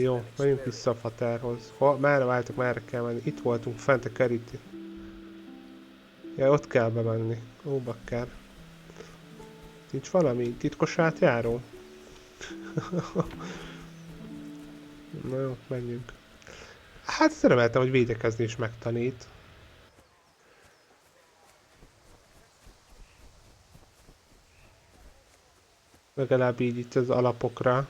Jó, menjünk vissza a fatárhoz. Merre váltok, merre kell menni? Itt voltunk, fent a keríti. Ja, ott kell bemenni. Ó, bakker. Nincs valami titkos átjáró? Na jó, menjünk. Hát reméltem, hogy védekezni is megtanít. Legalább így itt az alapokra.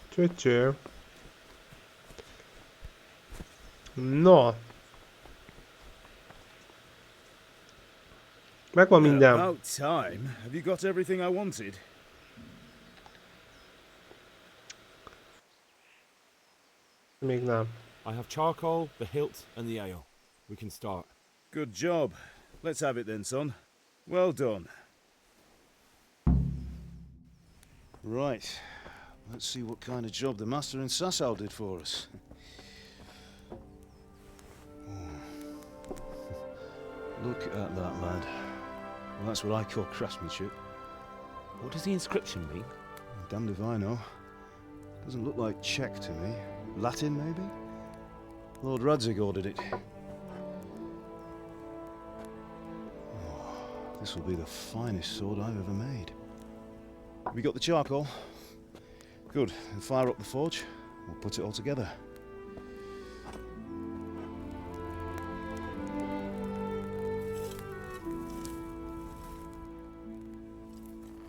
Csöcső. No. Megvan minden. About time. Have you got everything I wanted? Még nem. I have charcoal, the hilt, and the ale. We can start. Good job. Let's have it then, son. Well done. Right. Let's see what kind of job the master in Sasau did for us. Look at that, lad. Well, that's what I call craftsmanship. What does the inscription mean? Damned if I know. Doesn't look like Czech to me. Latin, maybe? Lord Radzig ordered it. Oh, this will be the finest sword I've ever made. Have you got the charcoal? Good. Then fire up the forge. We'll put it all together.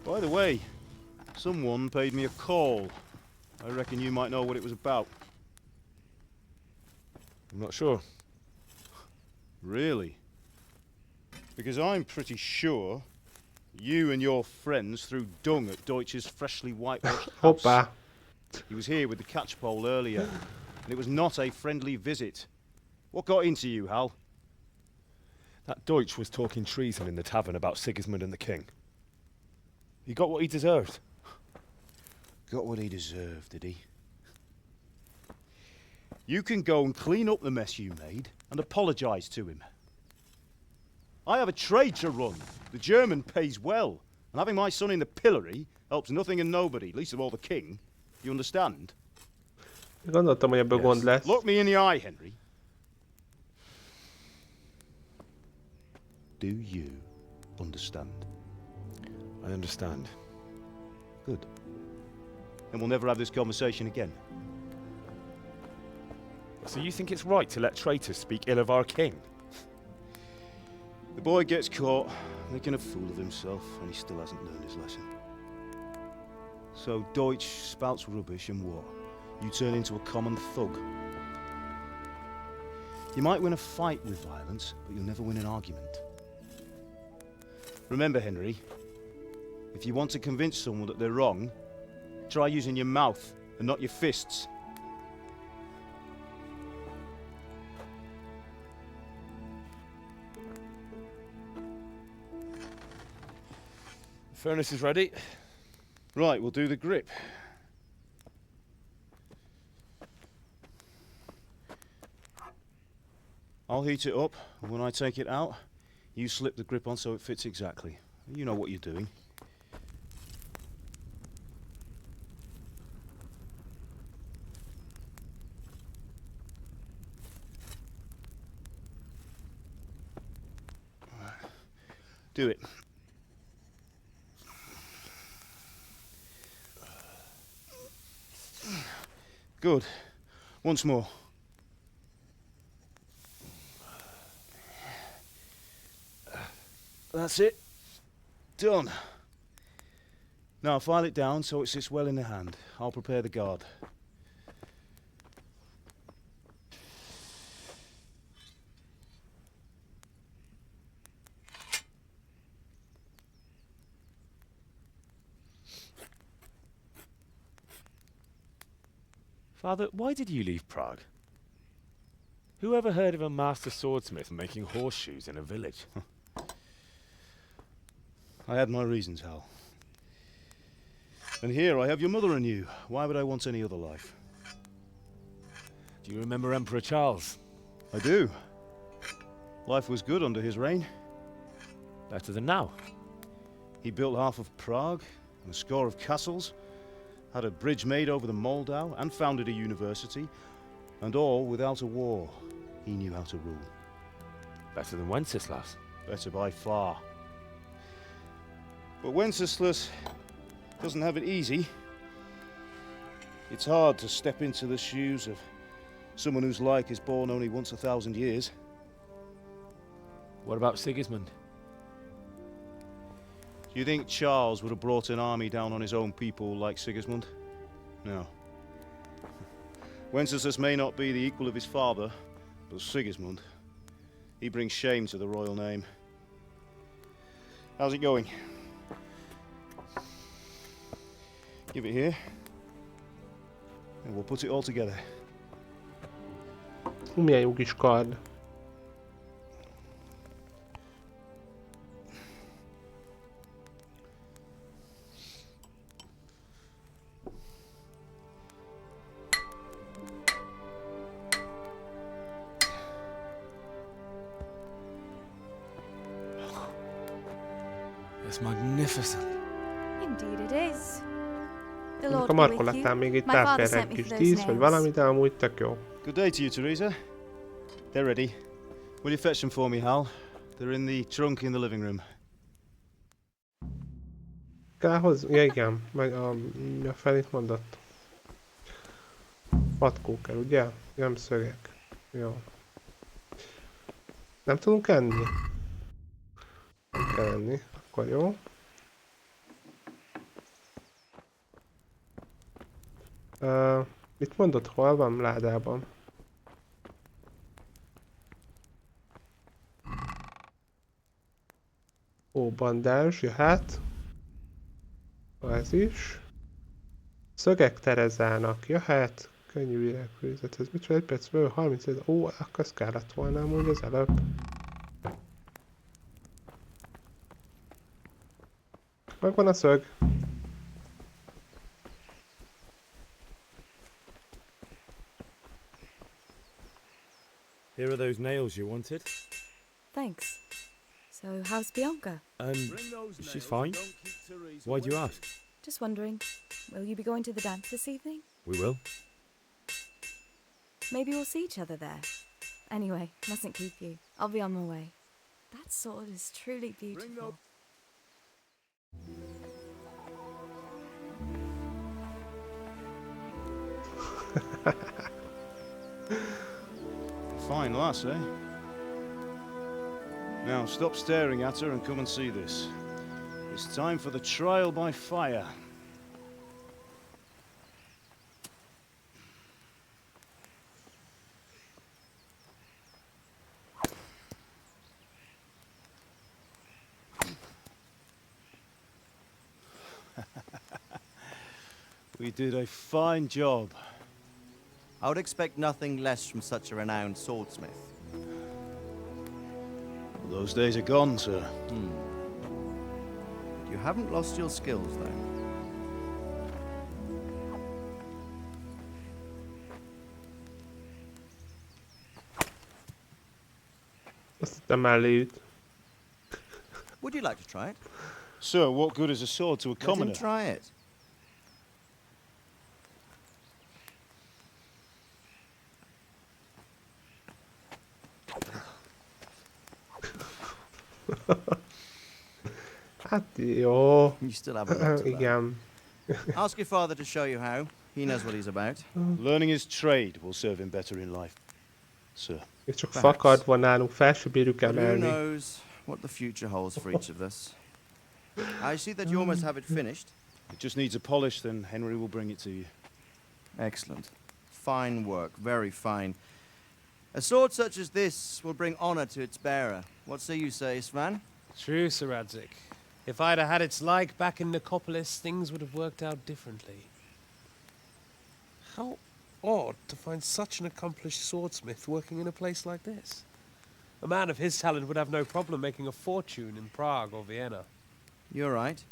By the way, someone paid me a call. I reckon you might know what it was about. I'm not sure. Really? Because I'm pretty sure you and your friends threw dung at Deutsch's freshly whitewashed house. Hoppa. He was here with the catchpole earlier, and it was not a friendly visit. What got into you, Hal? That Deutsch was talking treason in the tavern about Sigismund and the king. He got what he deserved. Got what he deserved, did he? You can go and clean up the mess you made and apologise to him. I have a trade to run. The German pays well, and having my son in the pillory helps nothing and nobody, least of all the king. You understand? Gondoltam, hogy ebből gond lesz. Look me in the eye, Henry. Do you understand? I understand. Good. Then we'll never have this conversation again. So you think it's right to let traitors speak ill of our king? The boy gets caught, making a fool of himself, and he still hasn't learned his lesson. So Deutsch spouts rubbish and what? You turn into a common thug. You might win a fight with violence, but you'll never win an argument. Remember, Henry, if you want to convince someone that they're wrong, try using your mouth and not your fists. The furnace is ready. Right, we'll do the grip. I'll heat it up, and when I take it out, you slip the grip on so it fits exactly. You know what you're doing. Do it. Good. Once more. That's it. Done. Now file it down so it sits well in the hand. I'll prepare the guard. Father, why did you leave Prague? Who ever heard of a master swordsmith making horseshoes in a village? I had my reasons, Hal. And here I have your mother and you. Why would I want any other life? Do you remember Emperor Charles? I do. Life was good under his reign. Better than now. He built half of Prague and a score of castles, had a bridge made over the Moldau, and founded a university, and all without a war. He knew how to rule. Better than Wenceslas. Better by far. But Wenceslas doesn't have it easy. It's hard to step into the shoes of someone whose like is born only once 1,000 years. What about Sigismund? Do you think Charles would have brought an army down on his own people like Sigismund? No. Wenceslas may not be the equal of his father, but Sigismund, he brings shame to the royal name. How's it going? Give it here, and we'll put it all together. Milyen jó kis kard. It's magnificent. Indeed it is. The Mondjuk Lord a be with markolatán you. még itt My father ráférne sent egy me kis for those dísz, vagy nails. valami, de amúgy tök jó. Good day to you, Teresa. They're ready. Will you fetch them for me, Hal? They're in the trunk in the living room. Kell hozzá? Ja igen, meg a felét mondott. Patkó kell, ugye? Nem szögek. Jó. Nem tudunk enni? Nem kell enni, akkor jó. Mit mondott, hol van ládában? Ó, bandázs, jöhet. Ez is. Szögek Terezának jöhet. Könnyű virágfőzethez. Micsoda, 1 percből 30 ezer. Ó, akkor az kellett volna amúgy az előbb. Megvan a szög. Here are those nails you wanted. Thanks. So, how's Bianca? She's fine. Why do you ask? Just wondering, will you be going to the dance this evening? We will. Maybe we'll see each other there. Anyway, mustn't keep you. I'll be on my way. That sword is truly beautiful. Fine lass, eh? Now stop staring at her and come and see this. It's time for the trial by fire. We did a fine job. I would expect nothing less from such a renowned swordsmith. Those days are gone, sir. You haven't lost your skills, though. Azt hittem mellé üt. Would you like to try it? Sir, what good is a sword to a Let him commoner? try it. Hát jó. You still have a lot to learn. Igen. Ask your father to show you how. He knows what he's about. Learning his trade will serve him better in life, sir. Még csak Perhaps. fakad van nálunk, fel se bírjuk But who emelni. knows what the future holds for each of us. I see that you almost have it finished. It just needs a polish, then Henry will bring it to you. Excellent. Fine work, very fine. A sword such as this will bring honor to its bearer. What say you, Svan? True, Sir Radzik. If I'd have had its like back in Nicopolis, things would have worked out differently. How odd to find such an accomplished swordsmith working in a place like this. A man of his talent would have no problem making a fortune in Prague or Vienna. You're right.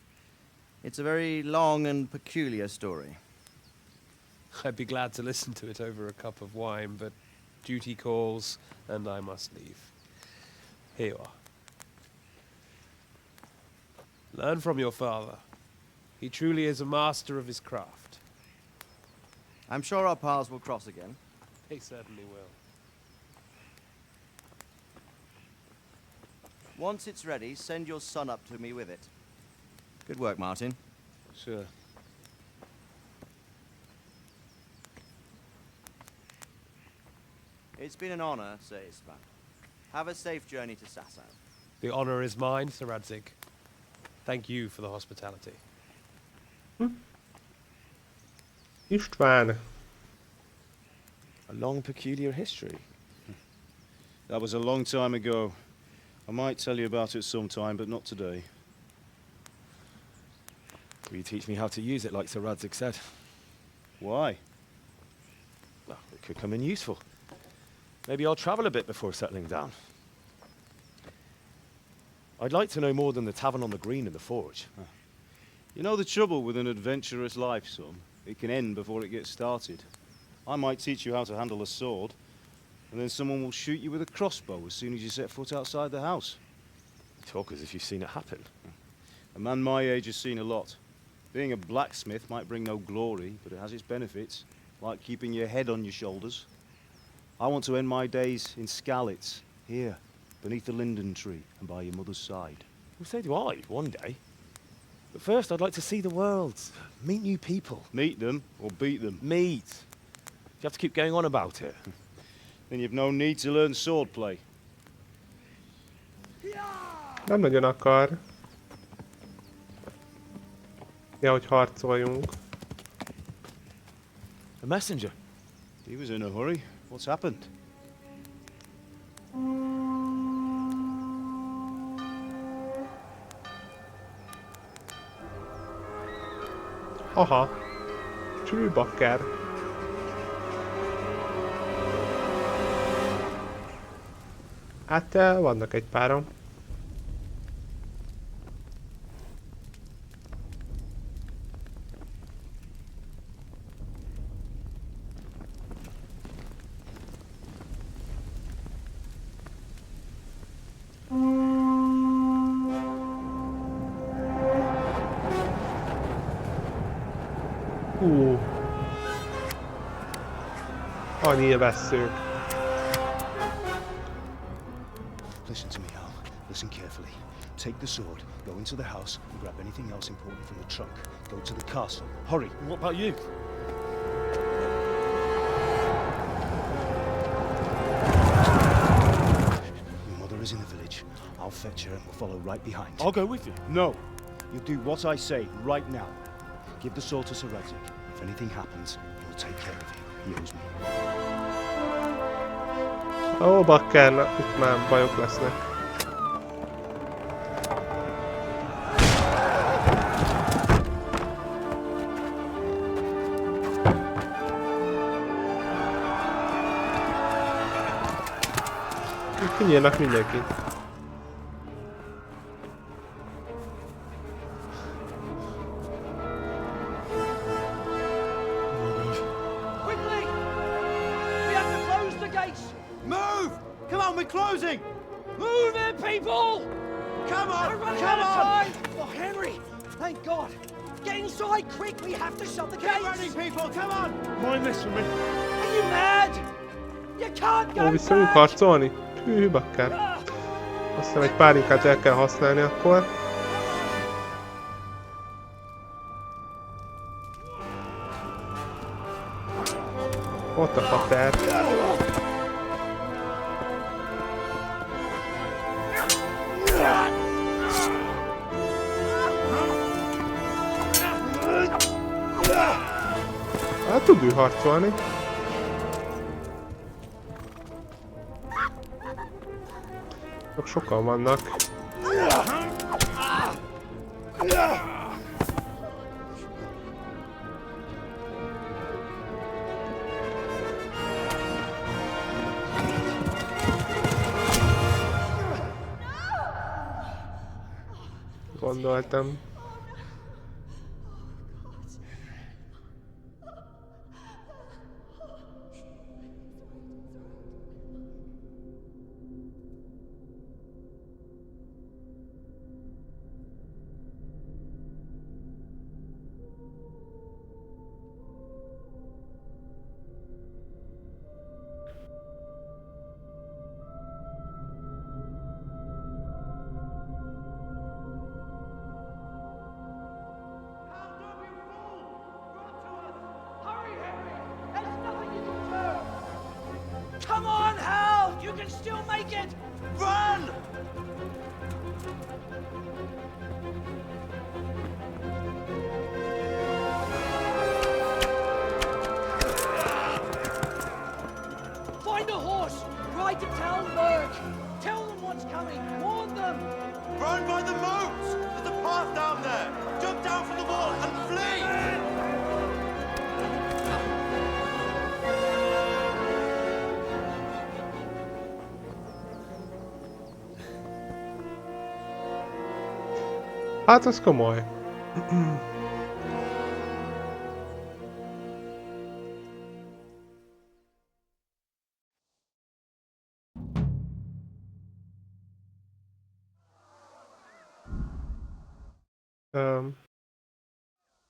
It's a very long and peculiar story. I'd be glad to listen to it over a cup of wine, but duty calls, and I must leave. Here you are. Learn from your father. He truly is a master of his craft. I'm sure our paths will cross again. They certainly will. Once it's ready, send your son up to me with it. Good work, Martin. Sure. It's been an honor, Sir Istvan. Have a safe journey to Sasau. The honor is mine, Sir Radzig. Thank you for the hospitality. István. A long, peculiar history. That was a long time ago. I might tell you about it sometime, but not today. Will you teach me how to use it like Sir Radzig said? Why? Well, it could come in useful. Maybe I'll travel a bit before settling down. I'd like to know more than the tavern on the green and the forge. You know the trouble with an adventurous life, son? It can end before it gets started. I might teach you how to handle a sword, and then someone will shoot you with a crossbow as soon as you set foot outside the house. You talk as if you've seen it happen. A man my age has seen a lot. Being a blacksmith might bring no glory, but it has its benefits, like keeping your head on your shoulders. I want to end my days in Skalitz, here, beneath the linden tree and by your mother's side. Well, so do I, one day. But first, I'd like to see the world, meet new people. Meet them or beat them. Meet. You have to keep going on about it. Then you've no need to learn swordplay. Nem nagyon akar. Ja, hogy harcoljunk. A messenger. He was in a hurry. What's happened? Aha. Csülbakker. Hát vannak egy párom. A nyilvesszők. Listen to me, Al. Listen carefully. Take the sword, go into the house, and grab anything else important from the trunk. Go to the castle. Hurry. What about you? Your mother is in the village. I'll fetch her and we'll follow right behind. I'll go with you. No. You do what I say right now. Give the sword to Sir Radzig. If anything happens, he'll take care of you. He owes me. Ó, bakker, itt már bajok lesznek. Kinyírnak mindenkit. Quickly! We have to close the gates! Move! Come on, we're closing! Move it, people! Come on! We're running Come out of on! time! Oh, Henry! Thank God! Get inside quick! We have to shut the Get gates! running, people! Come on! Mind this for me. Are you mad? You can't go Ó, visszajunk back! harcolni? Hű, bakker. Azt hiszem egy pálinkát el kell használni akkor. Ott a fater. Hát tud ő harcolni. Csak sokan vannak. Gondoltam. Find a horse! Ride to town, Lurk! Tell them what's coming! Warn them! Run by the moat! There's a path down there! Jump down from the wall and flee! Hát az komoly.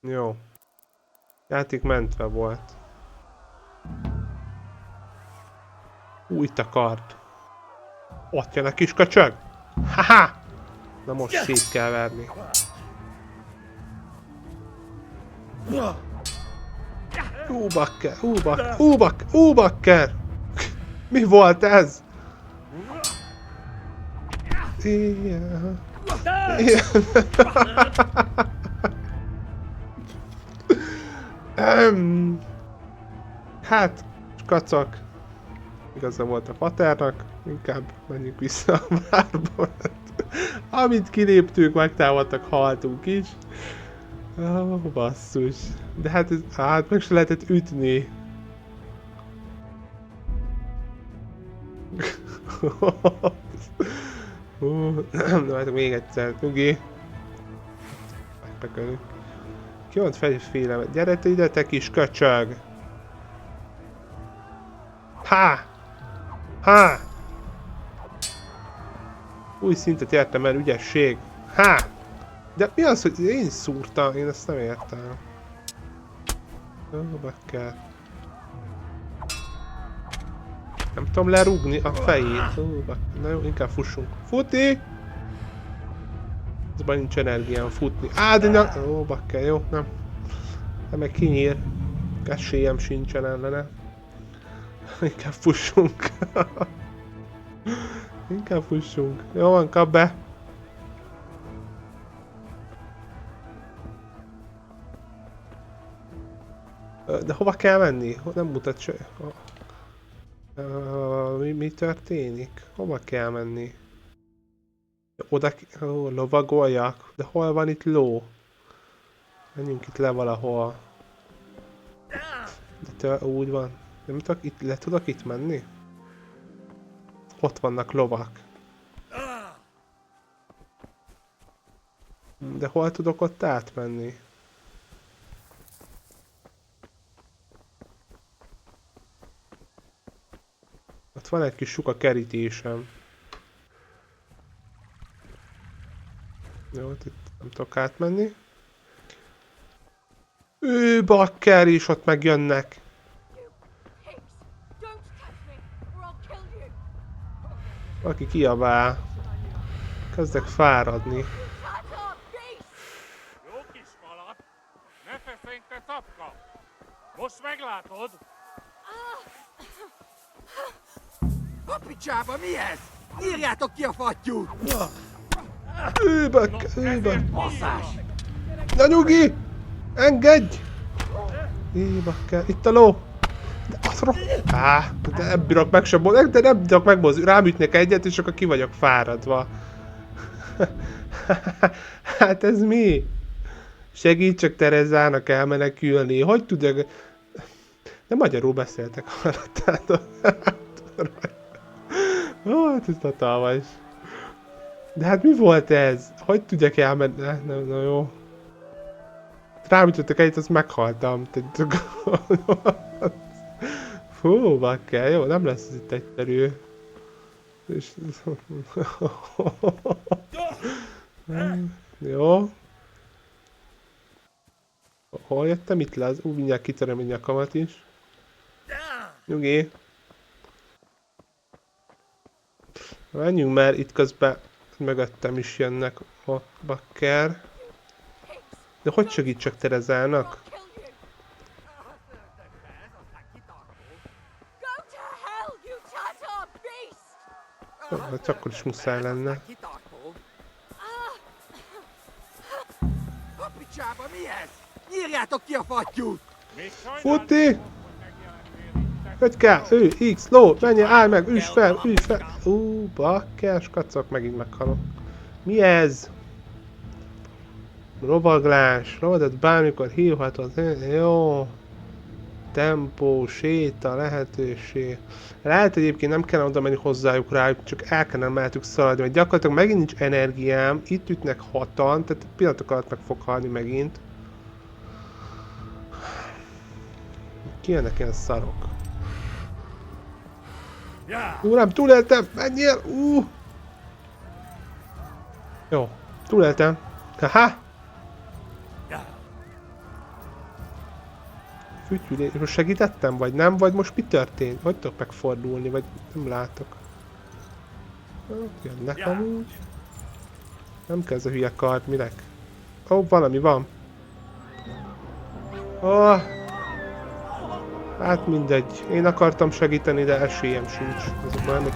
Jó. Játék mentve volt. Itt a kard. Ott jön a kis köcsög. Haha! Na most szét kell verni. Bakker! Mi volt ez? Ilyen. Hát, kacak. Igaza volt a paternak, inkább menjünk vissza a várba. Amint kiléptünk, megtámadtak, haltunk is. Basszus. De hát, hát meg se lehetett ütni. Na hát még egyszer, nyugi. Megpekölünk. Ki van félelmet? Gyere te ide, te kis köcsög! Ha! Új szintet értem el, ügyesség. De mi az, hogy én szúrtam? Én ezt nem értem. Bakker. Nem tudom lerúgni a fejét. Na jó, inkább fussunk. Futni! Ezben nincs energiám futni. De na... bakker, jó, nem. Nem, meg kinyír. Esélyem sincsen ellene. Inkább fussunk. Inkább fussunk. Jó van, kap be. De hova kell menni? Nem mutat se... mi történik? Hova kell menni? Oda... lovagoljak? De hol van itt ló? Menjünk itt le valahol. De úgy van. Nem tudok itt... le tudok itt menni? Ott vannak lovak. De hol tudok ott átmenni? Ott van egy kis suka kerítésem. Jó, itt nem tudok átmenni. Bakker is ott megjönnek. Aki kiabál. Kezdek fáradni. Jó kis falat! Ne feszély, te szapka! Most meglátod! A picsába, mi ez? Írjátok ki a fattyút! Bakker. Basszás! Na nyugi! Engedj! Bakker, itt a ló! De az de nem bírok meg sem mozdulni, de nem bírok megmozdulni. Rám ütnék egyet, és akkor ki vagyok fáradva. Hát ez mi? Segítsek Terezának elmenekülni. Hogy tudják... De magyarul beszéltek, hallottátok? Hát ez hatalmas. De hát mi volt ez? Hogy tudják elmenni? Na jó. Rám ütöttek egyet, azt meghaltam. Fú, bakker, jó, nem lesz ez itt egyszerű. És... jó. Hol jöttem? Itt le, mindjárt kitöröm a nyakamat is. Nyugi. Menjünk már, itt közben mögöttem is jönnek a bakker. De hogy segítsek Terezának? Hát akkor is muszáj lenne. Mi ez? Nyírjátok ki a fattyút! Futi! Hogy kell? X, ló, menjél, állj meg, üss fel, üss fel! Bakker, kacok, megint meghalok. Mi ez? Lovaglás, rovadat bármikor hívhatod, jó. Tempó, séta, lehetőség. Lehet egyébként nem kellene oda menni hozzájuk rájuk, csak el kellene mellettük szaladni, mert gyakorlatilag megint nincs energiám, itt ütnek hatan, tehát pillanatok alatt meg fog halni megint. Kijönnek ilyen szarok. Nem, túléltem! Menjél! Jó, túléltem. Haha! Fütyülés. Most segítettem, vagy nem? Vagy most mi történt? Hogy tudok megfordulni, vagy nem látok. Jönnek amúgy. Nem kell ez a hülye kard, minek? Ó, valami van. Hát mindegy. Én akartam segíteni, de esélyem sincs. Azok már nem...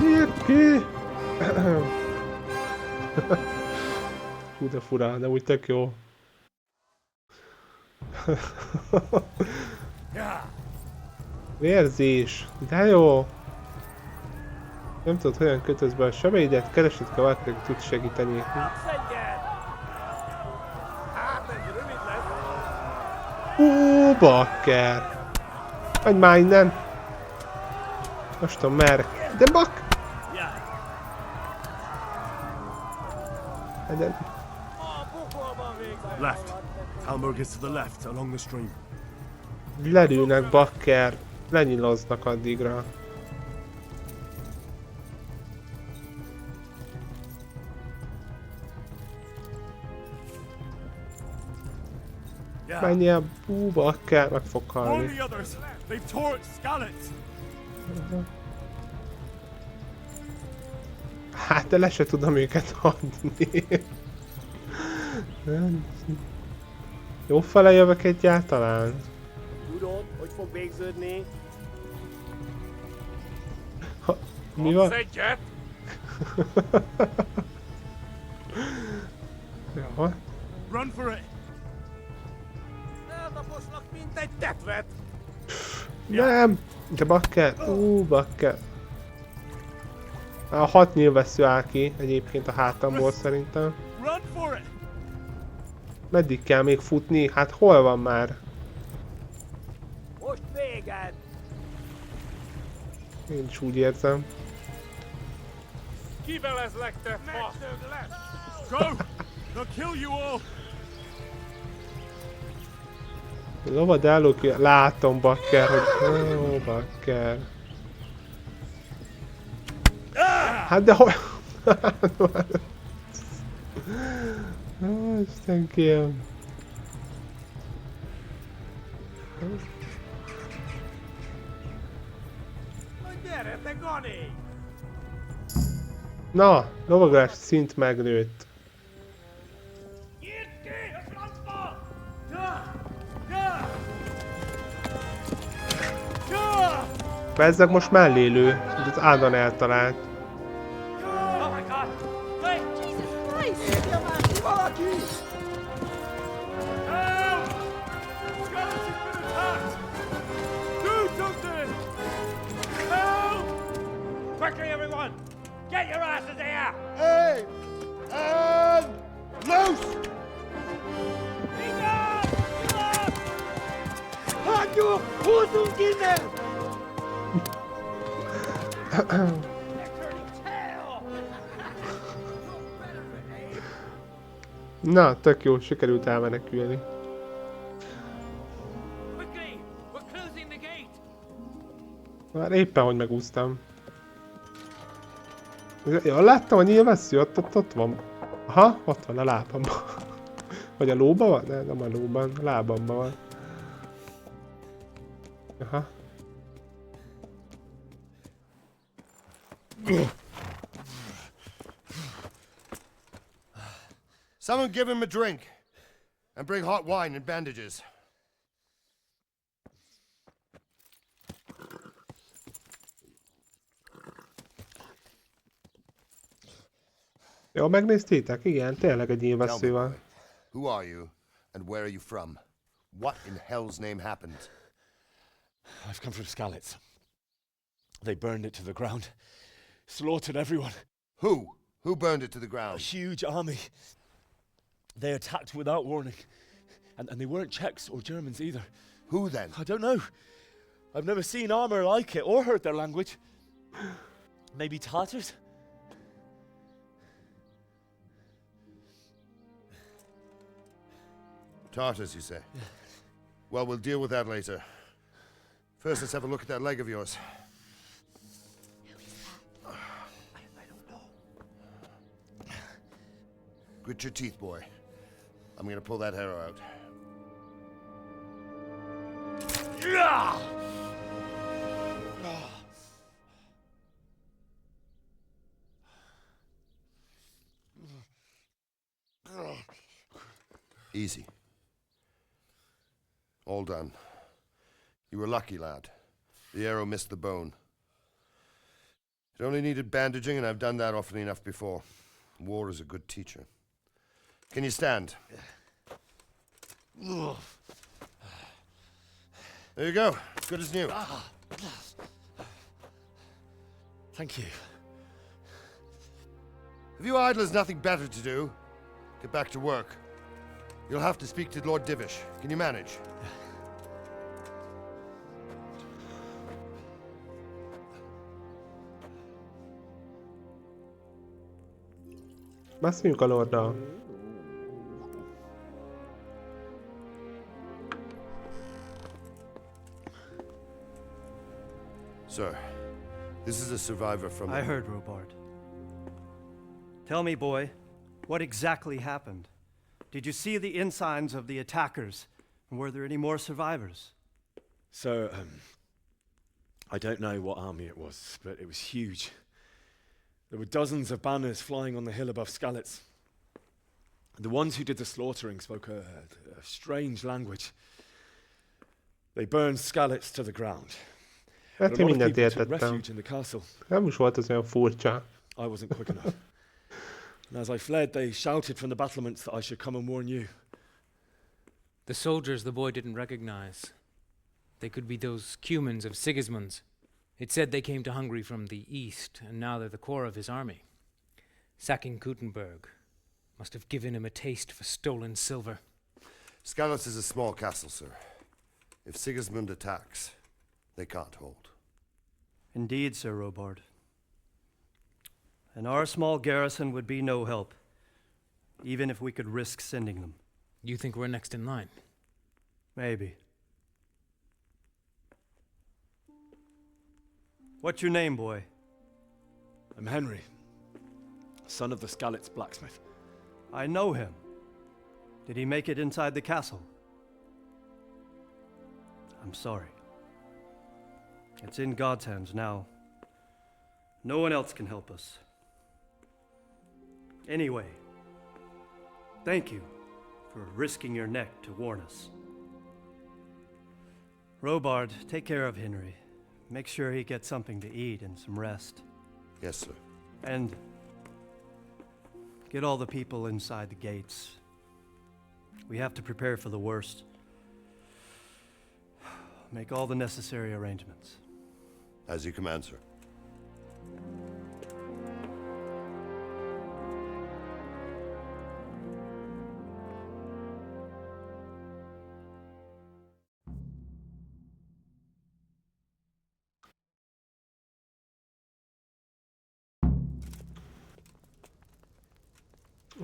Nyírd ki! Hú, de fura, de úgy tök jó. Vérzés! De jó! Nem tudod, hogyan kötözz be a sebeidet, keresed kell valakinek tud segíteni. Bakker! Menj már innen! Most tudom, merre. De bak! De... Left. Halberg is to the left, along the stream. Lerülnek, bakker. Lenyiloznak addigra. Menjél, bakker, meg fog halni. Hát, de le se tudom őket adni. Jó fele jövök egyáltalán? Tudod, hogy fog végződni? Mi van? Egyet? Jó. Run for it! Eltaposnak, mint egy tetvet! Nem! De bakker! Bakker! A 6 nyilvessző áll ki egyébként a hátamból szerintem. Run for it! Meddig kell még futni? Hát hol van már? Most véged! Én is úgy érzem. Kivelezlek, te fasz! Go! They'll kill you all! Lovadálló ki... Látom, bakker, hogy... Ó, bakker. Hát de hol... Istenkém. Gyere, te Gani! Na, lovaglás szint megnőtt. Nyírd ki a francba! Bezzeg most mellé lő, de az állandóan eltalált. Oh my god! Hey! Jesus Christ! Érje már ki valaki! Help! Skeleton's been attacked! Do something! Help! Quickly, everyone! Get your asses here! Hey! And loose! Hagyjuk! Húzzunk innen! Na, tök jó, sikerült elmenekülni. Quickly! We're closing the gate! Már éppen, hogy megúsztam. Ja, láttam a nyilvessző, ott van. Aha, ott van a lábamban. Vagy a lóban van? Nem a lóban, a lábamban van. Aha. Someone give him a drink. And bring hot wine and bandages. Jó, megnéztétek? Igen, tényleg egy Tell me, élvesző boy, van. who are you, and where are you from? What in hell's name happened? I've come from Skalitz. They burned it to the ground. Slaughtered everyone. Who? Who burned it to the A ground? huge army. They attacked without warning. And they weren't Czechs or Germans either. Who then? I don't know. I've never seen armor like it or heard their language. Maybe Tatars? Tartars, you say? Well, we'll deal with that later. First, let's have a look at that leg of yours. I don't know. Grit your teeth, boy. I'm gonna pull that arrow out. Easy. All done. You were lucky, lad. The arrow missed the bone. It only needed bandaging, and I've done that often enough before. War is a good teacher. Can you stand? There you go. Good as new. Thank you. If you idlers nothing better to do, get back to work. You'll have to speak to Lord Divish. Can you manage? Beszéljünk a Lorddal. Sir, this is a survivor from... I heard, Robard. Tell me, boy, what exactly happened? Did you see the ensigns of the attackers? And were there any more survivors? So, I don't know what army it was, but it was huge. There were dozens of banners flying on the hill above Skalitz. The ones who did the slaughtering spoke a strange language. They burned Skalitz to the ground. Hát But én a lot of mindent people took értettem. refuge in the castle. Nem is volt az olyan furcsa. I wasn't quick enough. And as I fled, they shouted from the battlements that I should come and warn you. The soldiers the boy didn't recognize. They could be those Cumans of Sigismund's. It said they came to Hungary from the east, and now they're the core of his army. Sacking Gutenberg must have given him a taste for stolen silver. Skalitz is a small castle, sir. If Sigismund attacks, they can't hold. Indeed, Sir Robard. And our small garrison would be no help, even if we could risk sending them. You think we're next in line? Maybe. What's your name, boy? I'm Henry, son of the Skalitz blacksmith. I know him. Did he make it inside the castle? I'm sorry. It's in God's hands now. No one else can help us. Anyway, thank you for risking your neck to warn us. Robard, take care of Henry. Make sure he gets something to eat and some rest. Yes, sir. And get all the people inside the gates. We have to prepare for the worst. Make all the necessary arrangements. As you command, sir.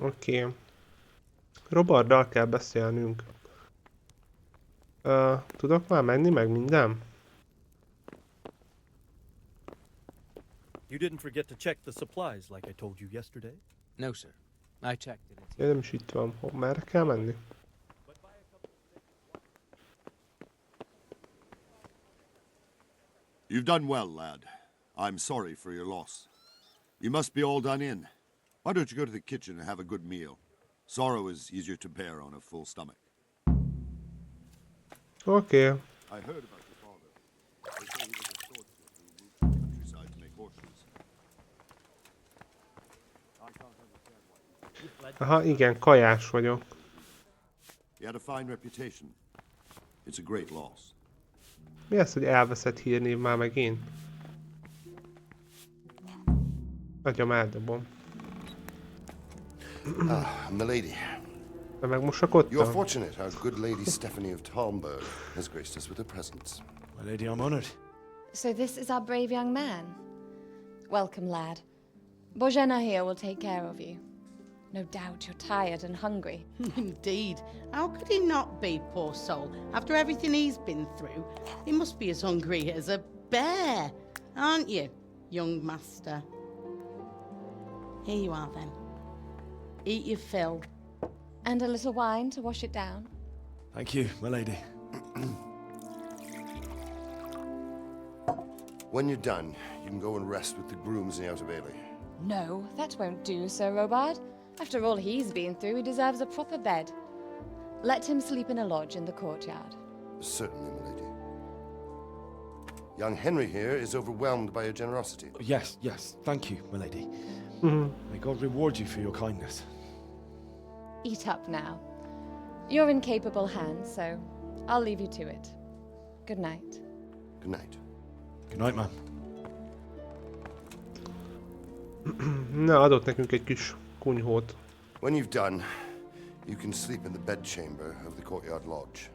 Oké. Robarddal kell beszélnünk. Tudok már menni meg minden? You didn't forget to check the supplies like I told you yesterday? No, sir. I checked it. Én nem is itt van. Merre kell menni? You've done well, lad. I'm sorry for your loss. You must be all done in. Why don't you go to the kitchen and have a good meal? Sorrow is easier to bear on a full stomach. Oké. I heard about your father. They say he was a swordsmith who moved to the countryside to make horseshoes. I can't understand why. Aha, igen, kajás vagyok. He had a fine reputation. It's a great loss. Mi az, hogy elveszett hírnév már megint? Nagyon eldobom. Milady. De megmosakodtam? You're fortunate. Our good lady Stephanie of Talmberg has graced us with her presence. My lady, I'm honored. So this is our brave young man. Welcome, lad. Bojana here will take care of you. No doubt you're tired and hungry. Indeed. How could he not be, poor soul? After everything he's been through, he must be as hungry as a bear, aren't you, young master? Here you are, then. Eat your fill. And a little wine to wash it down. Thank you, my lady. When you're done, you can go and rest with the grooms in the Outer Bailey. No, that won't do, Sir Robard. After all he's been through, he deserves a proper bed. Let him sleep in a lodge in the courtyard. Certainly, milady. Young Henry here is overwhelmed by your generosity. Yes, yes. Thank you, my lady. May God reward you for your kindness. Eat up now. You're in capable hands, so I'll leave you to it. Good night. Good night. Good night, ma'am. Na, adott nekünk egy kis kunyhót. When you've done, you can sleep in the bedchamber of the courtyard lodge.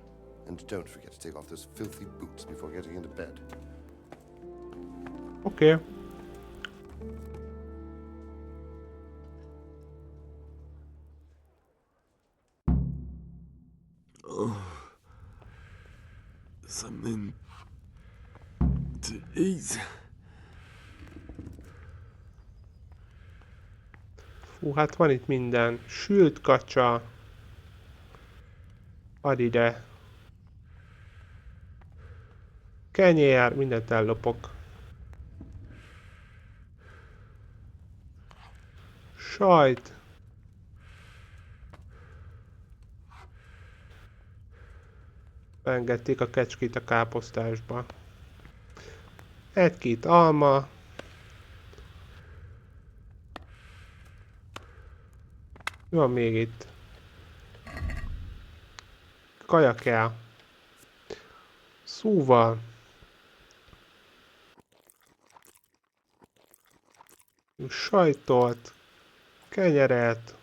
And don't forget to take off those filthy boots before getting into bed. Oké. Something to eat. Fú, hát van itt minden. Sült kacsa. Add ide. Kenyér, mindent ellopok. Sajt. Engedték a kecskét a káposztásba. Egy-két alma. Mi van még itt? Kaja kell. Szóval. Sajtot. Kenyeret.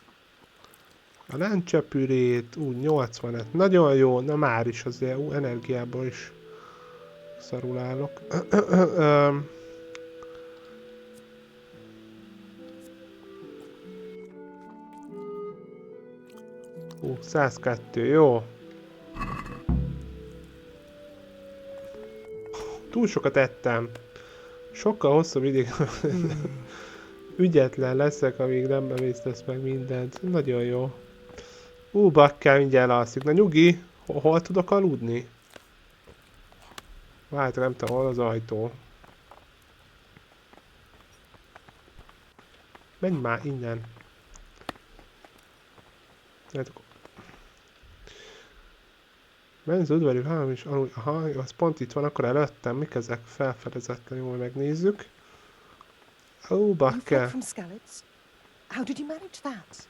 A lencsepürét. Úgy 80-et. Nagyon jó. Na már is azért. Energiából is szarul állok. 102, jó. Túl sokat ettem. Sokkal hosszabb ideig ügyetlen leszek, amíg nem bemésztesz meg mindent. Nagyon jó. Bakker, mindjárt alszik. Na nyugi, hol tudok aludni? Várj, nem tudom, hol az ajtó. Menj már innen. Menj az udvari hálom is aludj. Aha, az pont itt van, akkor előttem. Mik ezek? Felfedezetlen, jól megnézzük. Bakker. From Skalitz? How did you manage that?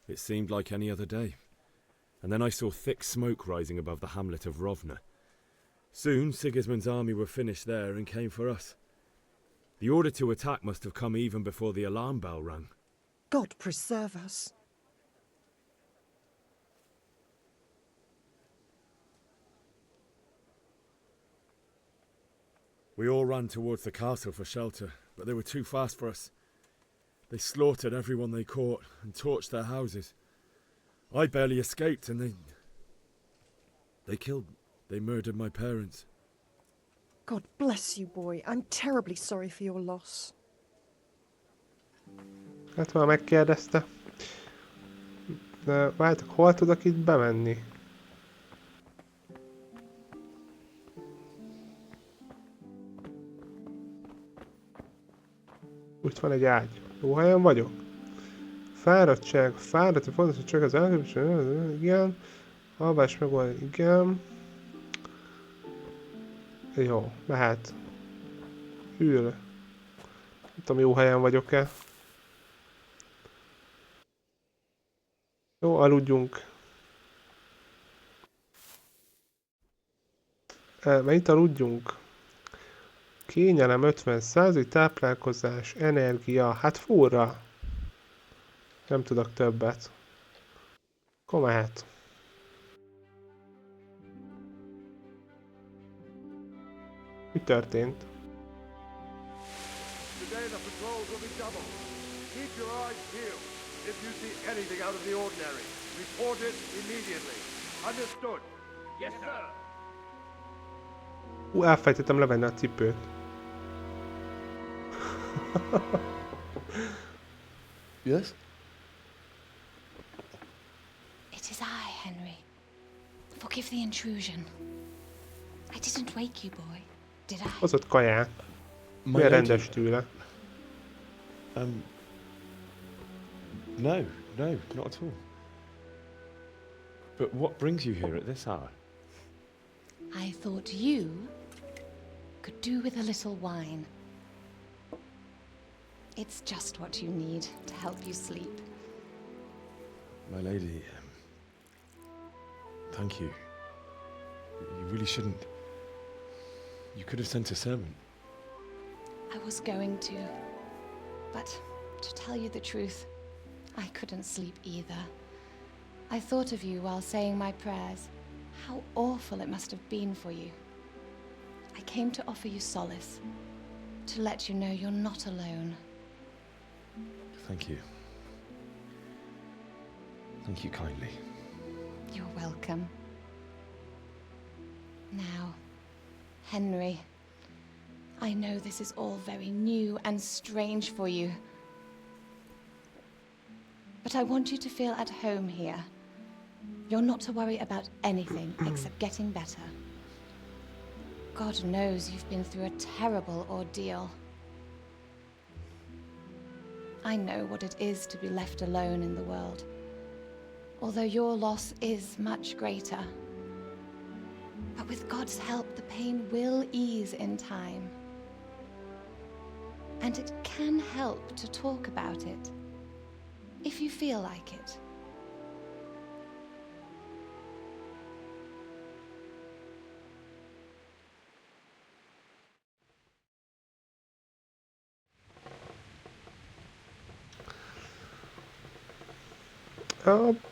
It seemed like any other day. And then I saw thick smoke rising above the hamlet of Rovna. Soon Sigismund's army were finished there and came for us. The order to attack must have come even before the alarm bell rang. God preserve us. We all ran towards the castle for shelter, but they were too fast for us. They slaughtered everyone they caught and torched their houses. I barely escaped and they murdered my parents. God bless you, boy. I'm terribly sorry for your loss. Hát már megkérdezte. De várjátok, hol tudok itt bemenni? Úgy van egy ágy. Jó helyen vagyok. Fáradtság, fontos, hogy csak az elképzelés, igen. Alvás megoldani, igen. Jó, mehet. Ül. Nem tudom, jó helyen vagyok-e. Jó, aludjunk. Mennyit aludjunk? Kényelem 50%, táplálkozás, energia, hát furra. Nem tudok többet. Akkor mehet. Mi történt? Today the patrols will be double. Keep your eyes peeled. If you see anything out of the ordinary, report it immediately. Understood? Yes, sir. Elfejtettem levenni a cipőt. Yes? It is I, Henry. Forgive the intrusion. I didn't wake you, boy, did I? Hozott kaját. Milyen rendes tőle. No, not at all. But what brings you here at this hour? I thought you could do with a little wine. It's just what you need to help you sleep. My lady, thank you. You really shouldn't. You could have sent a servant. I was going to, but to tell you the truth, I couldn't sleep either. I thought of you while saying my prayers. How awful it must have been for you. I came to offer you solace, to let you know you're not alone. Thank you. Thank you kindly. You're welcome. Now, Henry, I know this is all very new and strange for you, but I want you to feel at home here. You're not to worry about anything except getting better. God knows you've been through a terrible ordeal. I know what it is to be left alone in the world, although your loss is much greater. But with God's help, the pain will ease in time. And it can help to talk about it, if you feel like it.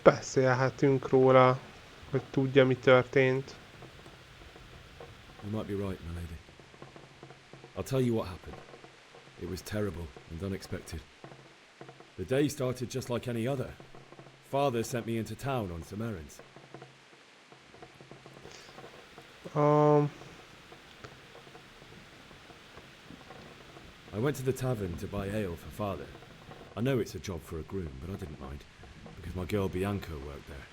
Beszélhetünk róla, hogy tudja, mi történt. You might be right, my lady. I'll tell you what happened. It was terrible and unexpected. The day started just like any other. Father sent me into town on some errands. I went to the tavern to buy ale for Father. I know it's a job for a groom, but I didn't mind, because my girl Bianca worked there.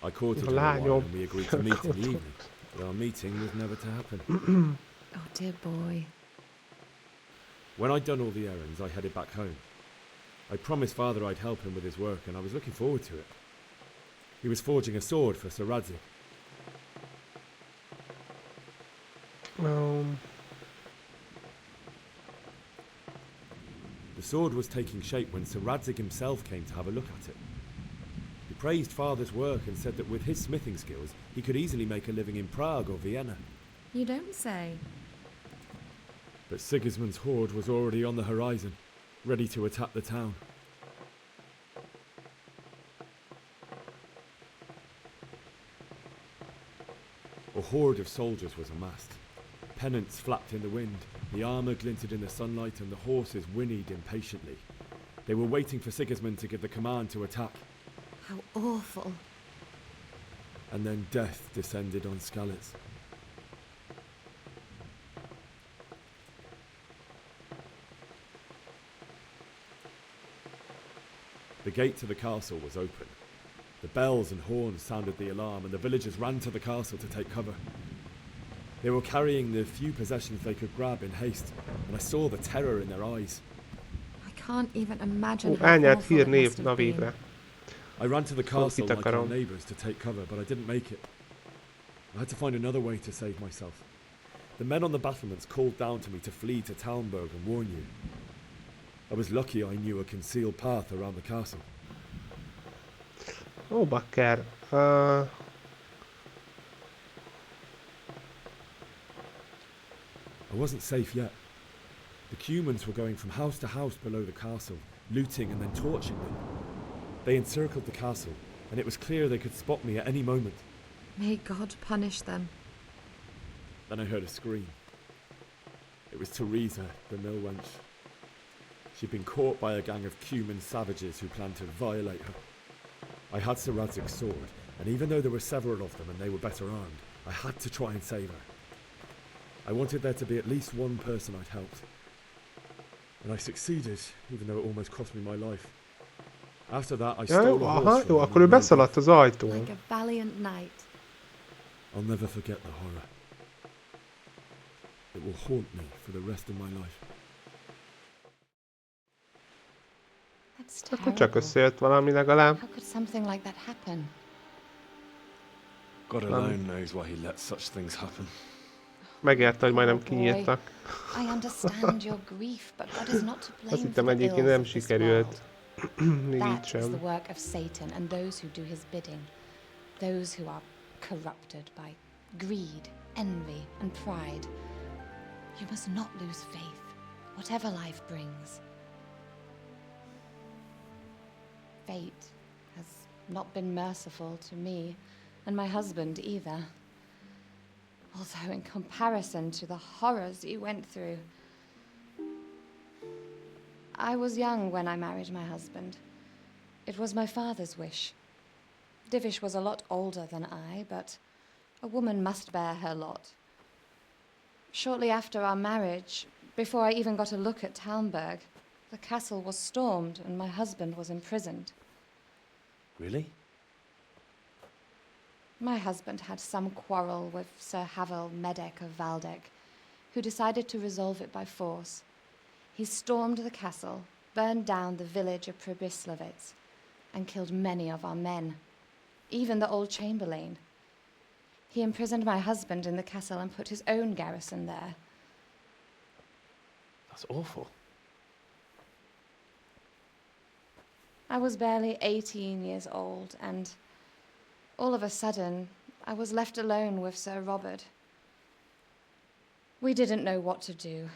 I courted her a while and we agreed to meet in the evening, but our meeting was never to happen. Oh, dear boy. When I'd done all the errands, I headed back home. I promised Father I'd help him with his work, and I was looking forward to it. He was forging a sword for Sir Radzig. The sword was taking shape when Sir Radzig himself came to have a look at it. He praised Father's work and said that with his smithing skills, he could easily make a living in Prague or Vienna. You don't say. But Sigismund's horde was already on the horizon, ready to attack the town. A horde of soldiers was amassed. Pennants flapped in the wind, the armour glinted in the sunlight, and the horses whinnied impatiently. They were waiting for Sigismund to give the command to attack. How awful. And then death descended on Skalitz. The gate to the castle was open. The bells and horns sounded the alarm, and the villagers ran to the castle to take cover. They were carrying the few possessions they could grab in haste, and I saw the terror in their eyes. I can't even imagine how Ányát awful it hírnév must have been. Navívre. I ran to the castle like our akarom. neighbours to take cover, but I didn't make it. I had to find another way to save myself. The men on the battlements called down to me to flee to Talmberg and warn you. I was lucky I knew a concealed path around the castle. Ó, bakker. I wasn't safe yet. The Cumans were going from house to house below the castle, looting and then torching them. They encircled the castle, and it was clear they could spot me at any moment. May God punish them. Then I heard a scream. It was Teresa, the mill wench. She'd been caught by a gang of Cuman savages who planned to violate her. I had Sir Radzig's sword, and even though there were several of them and they were better armed, I had to try and save her. I wanted there to be at least one person I'd helped. And I succeeded, even though it almost cost me my life. After that, I stole a horse from jó, akkor ő beszaladt az ajtón. Like a valiant knight. I'll never forget the horror. It will haunt me for the rest of my life. That's Akkor csak összejött valami legalább. How could something like that happen? God alone knows why he lets such things happen. Megérte, hogy majdnem kinyírtak. I understand your grief, but God is not to blame. Azt hittem egyébként nem sikerült. Még így That is the sem. work of Satan and those who do his bidding. Those who are corrupted by greed, envy, and pride. You must not lose faith, whatever life brings. Fate has not been merciful to me, and my husband either. Although in comparison to the horrors you went through. I was young when I married my husband. It was my father's wish. Divish was a lot older than I, but a woman must bear her lot. Shortly after our marriage, before I even got a look at Talmberg, the castle was stormed and my husband was imprisoned. Really? My husband had some quarrel with Sir Havel Medek of Valdek, who decided to resolve it by force. He stormed the castle, burned down the village of Pribyslavitz, and killed many of our men, even the old chamberlain. He imprisoned my husband in the castle and put his own garrison there. That's awful. I was barely 18 years old, and all of a sudden, I was left alone with Sir Robert. We didn't know what to do.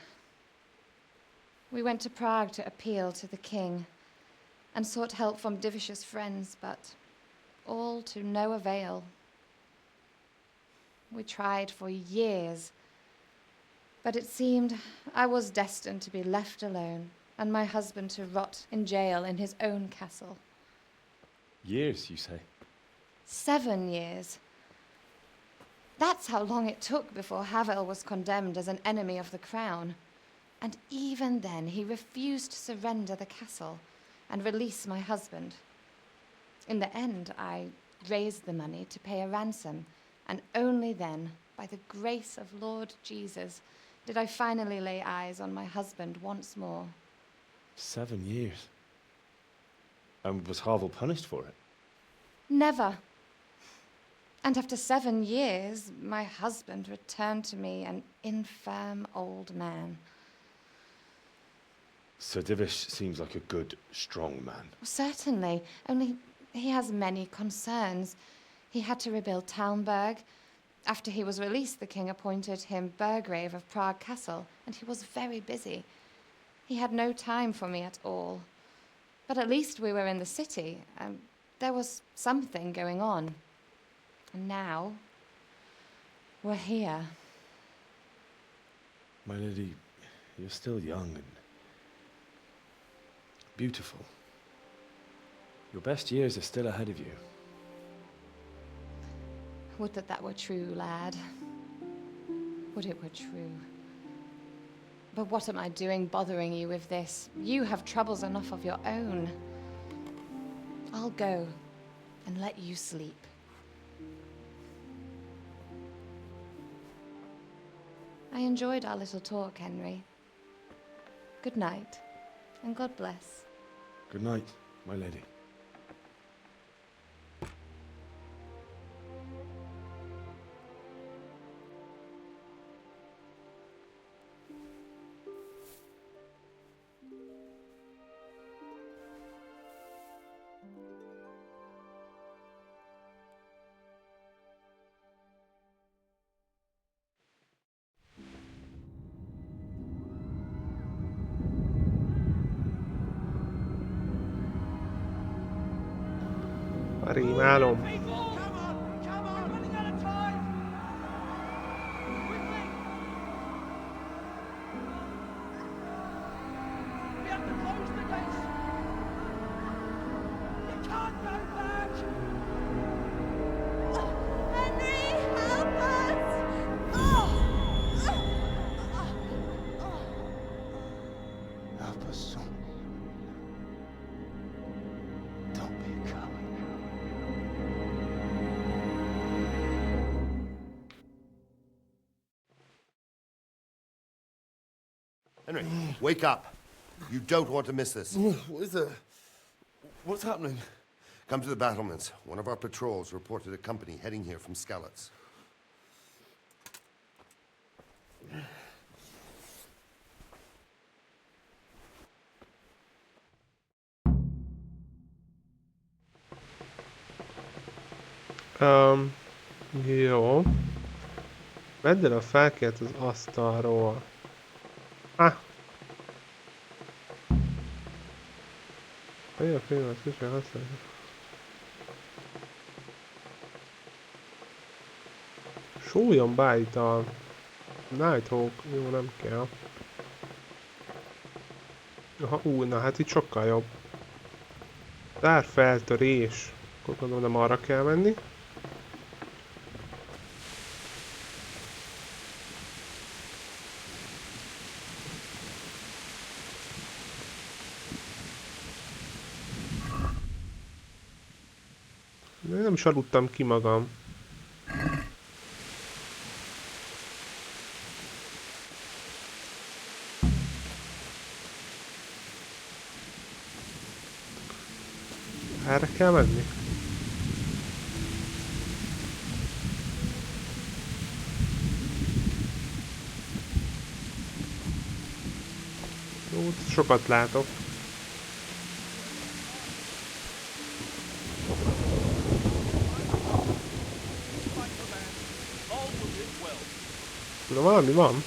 We went to Prague to appeal to the king and sought help from Divish's friends, but all to no avail. We tried for years, but it seemed I was destined to be left alone and my husband to rot in jail in his own castle. Years, you say? 7 years. That's how long it took before Havel was condemned as an enemy of the crown. And even then, he refused to surrender the castle and release my husband. In the end, I raised the money to pay a ransom, and only then, by the grace of Lord Jesus, did I finally lay eyes on my husband once more. 7 years? And was Havel punished for it? Never. And after 7 years, my husband returned to me an infirm old man. Sir Divish seems like a good, strong man. Certainly, only he has many concerns. He had to rebuild Talmberg. After he was released, the king appointed him Burgrave of Prague Castle, and he was very busy. He had no time for me at all. But at least we were in the city, and there was something going on. And now, we're here. My lady, you're still young and beautiful. Your best years are still ahead of you. Would that that were true, lad. Would it were true. But what am I doing bothering you with this? You have troubles enough of your own. I'll go and let you sleep. I enjoyed our little talk, Henry. Good night, and God bless. Good night, my lady. Rémálom. Henry, wake up. You don't want to miss this. What is it? What's happening? Come to the battlements. One of our patrols reported a company heading here from Skalitz. Jó. Vedd el a fákját az asztalról. Olyan filmet kicsit használja. Súlyon bájt a Nighthawk. Jó, nem kell. Aha, na hát itt sokkal jobb. Feltörés. Akkor gondolom nem arra kell menni. Nem is aludtam ki magam. Erre kell menni? Jó, sokat látok. Na valami van.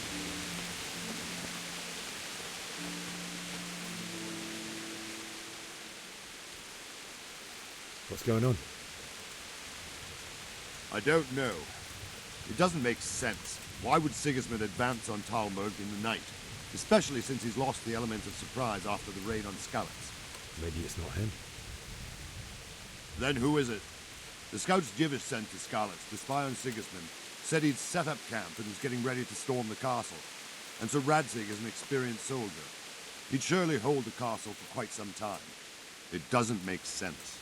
What's going on? I don't know. It doesn't make sense. Why would Sigismund advance on Talmberg in the night? Especially since he's lost the element of surprise after the raid on Skalitz. Maybe it's not him. Then who is it? The scouts Jivish sent to Skalitz to spy on Sigismund said he'd set up camp and was getting ready to storm the castle. And so Radzig is an experienced soldier. He'd surely hold the castle for quite some time. It doesn't make sense.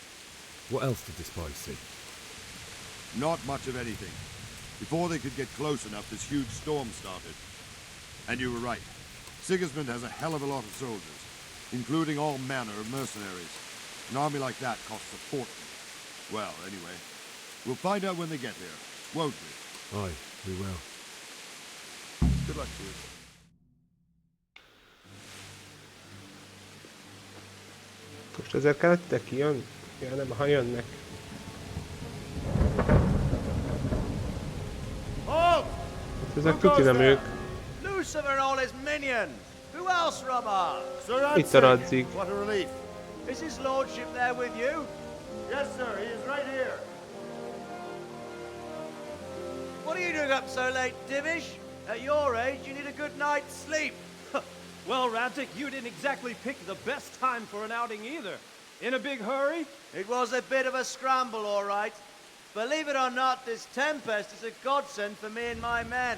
What else did the spies see? Not much of anything. Before they could get close enough, this huge storm started. And you were right. Sigismund has a hell of a lot of soldiers, including all manner of mercenaries. An army like that costs a fortune. Well, anyway, we'll find out when they get here, won't we? Aye, we will. Good luck to you. Most ezért kellett ide kijön? Ja, nem, ha jönnek. Halt! Ezek tuti nem ők. Lucifer and all his minions! Who else, Rubber? Itt a Radzig. What a relief. Is his lordship there with you? Yes, sir. He is right here. What are you doing up so late, Divish? At your age, you need a good night's sleep. Well, Radzig, you didn't exactly pick the best time for an outing either. In a big hurry? It was a bit of a scramble, all right. Believe it or not, this tempest is a godsend for me and my men.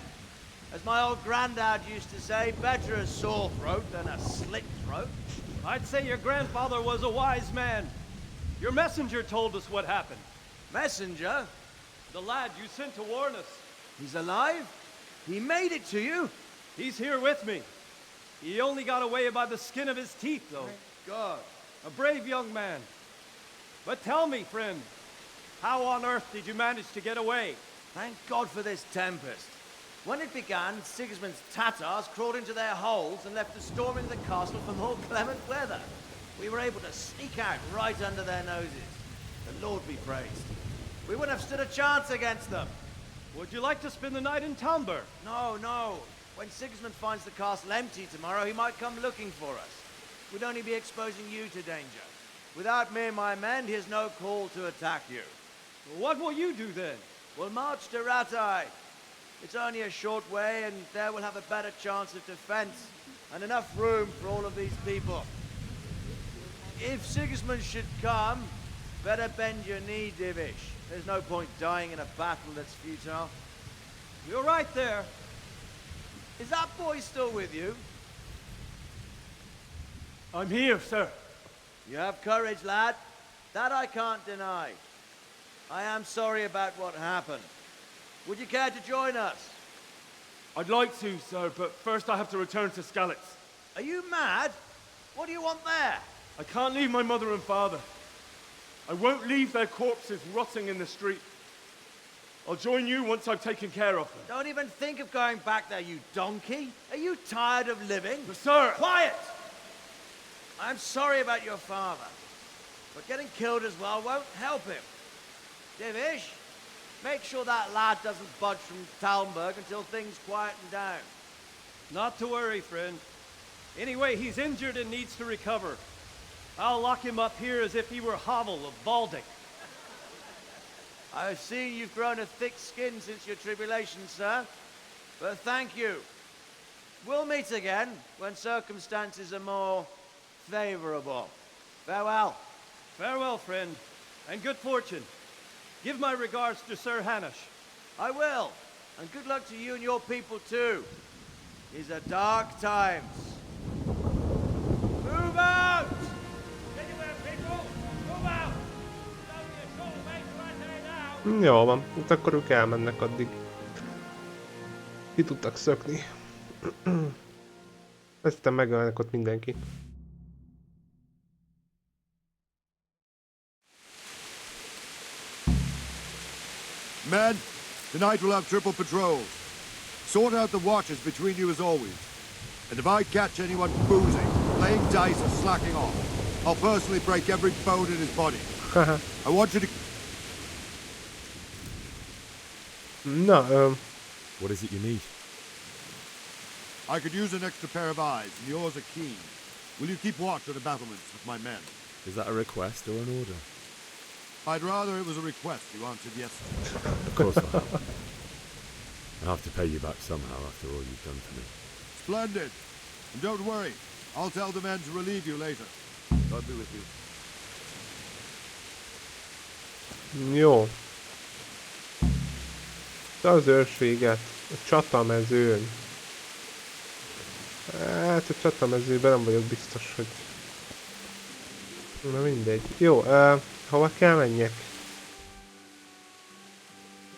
As my old granddad used to say, better a sore throat than a slit throat. I'd say your grandfather was a wise man. Your messenger told us what happened. Messenger? The lad you sent to warn us. He's alive? He made it to you? He's here with me. He only got away by the skin of his teeth, though. Thank God. A brave young man. But tell me, friend, how on earth did you manage to get away? Thank God for this tempest. When it began, Sigismund's Tatars crawled into their holes and left us storming the castle for more clement weather. We were able to sneak out right under their noses. The Lord be praised. We wouldn't have stood a chance against them. Would you like to spend the night in Talmberg? No, no. When Sigismund finds the castle empty tomorrow, he might come looking for us. We'd only be exposing you to danger. Without me and my men, here's no call to attack you. What will you do then? We'll march to Rattay. It's only a short way, and there we'll have a better chance of defense and enough room for all of these people. If Sigismund should come, better bend your knee, Divish. There's no point dying in a battle that's futile. You're right there. Is that boy still with you? I'm here, sir. You have courage, lad. That I can't deny. I am sorry about what happened. Would you care to join us? I'd like to, sir, but first I have to return to Skalitz. Are you mad? What do you want there? I can't leave my mother and father. I won't leave their corpses rotting in the street. I'll join you once I've taken care of them. Don't even think of going back there, you donkey. Are you tired of living? But sir! Quiet! I'm sorry about your father, but getting killed as well won't help him. Divish, make sure that lad doesn't budge from Talmberg until things quieten down. Not to worry, friend. Anyway, he's injured and needs to recover. I'll lock him up here as if he were Havel of Baldic. I've seen you've grown a thick skin since your tribulation, sir. But thank you. We'll meet again when circumstances are more favorable. Farewell. Farewell, friend, and good fortune. Give my regards to Sir Hanush. I will. And good luck to you and your people, too. These are dark times. Move out! Jó van, hát akkor ők elmennek addig. Ki tudtak szökni. Aztán megölnek ott mindenki. Men, tonight we'll have triple patrols. Sort out the watches between you as always. And if I catch anyone boozing, playing dice or slacking off, I'll personally break every bone in his body. I want you to... Na, What is it you need? I could use an extra pair of eyes, and yours are keen. Will you keep watch on the battlements with my men? Is that a request or an order? I'd rather it was a request you answered yes to. Of course I have. I'll have to pay you back somehow after all you've done for me. Splendid. And don't worry, I'll tell the men to relieve you later. God be with you. jó. Az őrséget, a csatamezőn. Hát a csatamezőben nem vagyok biztos, hogy... Na mindegy. Jó, hova kell menjek?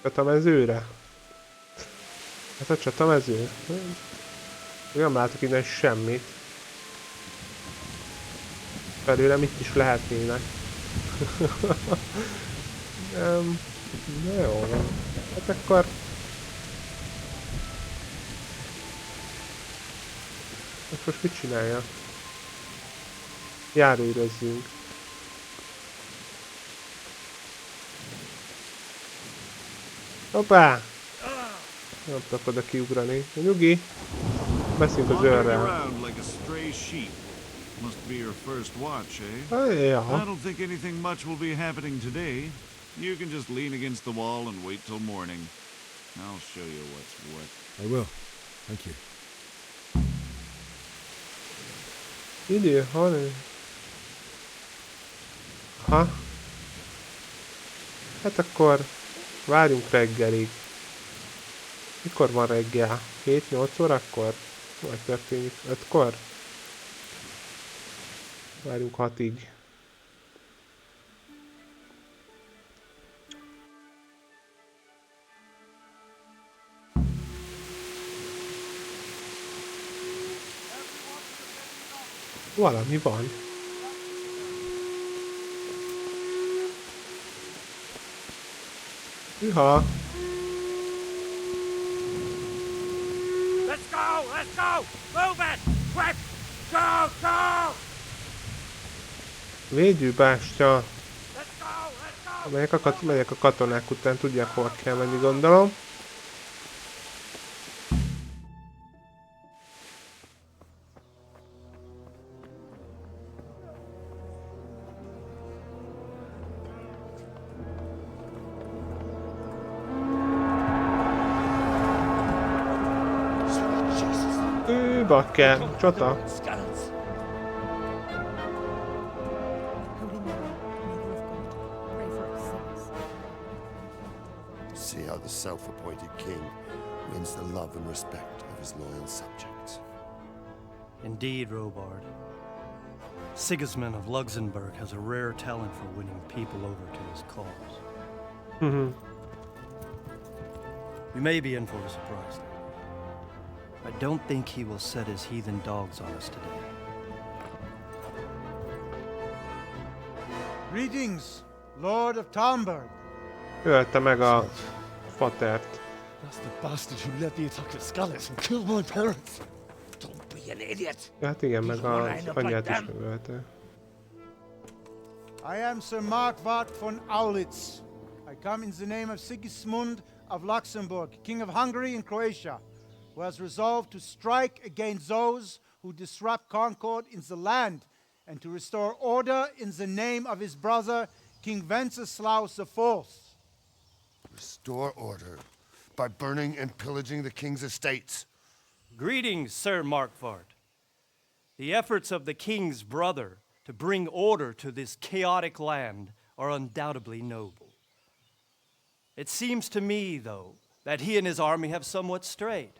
Csatamezőre? Hát a csatamező? Nem látok innen semmit. Felőlem itt is lehetnének. Na jó van. Hát akkor... Most mit csinálja? Járóürözzünk. Hoppá! Nem tudok oda kiugrani. Nyugi! Beszéljünk az őrrel. Must be your first watch, eh? Yeah. I don't think anything much will be happening today. You can just lean against the wall and wait till morning. I'll show you what's what. I will. Thank you. Idő, hanem... Ha? Hát akkor... Várjunk reggelig. Mikor van reggel? 7-8 órakor? Vagy történik? 5-kor? Várjunk 6-ig. Valami van. Hűha! Let's go! Let's go! Move it! Quick! Go! Go! Védőbástya. Megyek a katonák után, tudják hova kell menni, gondolom. bakker, csata. See how the self-appointed king wins the love and respect of his loyal subjects. Indeed, Robard. Sigismund of Luxembourg has a rare talent for winning people over to his cause. We may be in for a surprise. I don't think he will set his heathen dogs on us today. Greetings, Lord of Talmberg. Ölte meg a fatert. That's the bastard who led the attack at Skalitz and killed my parents. Don't be an idiot. Hát igen, meg az anyját is megölte. I am Sir Markwart von Aulitz. I come in the name of Sigismund of Luxembourg, King of Hungary and Croatia, who has resolved to strike against those who disrupt concord in the land and to restore order in the name of his brother, King Wenceslaus IV. Restore order by burning and pillaging the king's estates. Greetings, Sir Markwart. The efforts of the king's brother to bring order to this chaotic land are undoubtedly noble. It seems to me, though, that he and his army have somewhat strayed.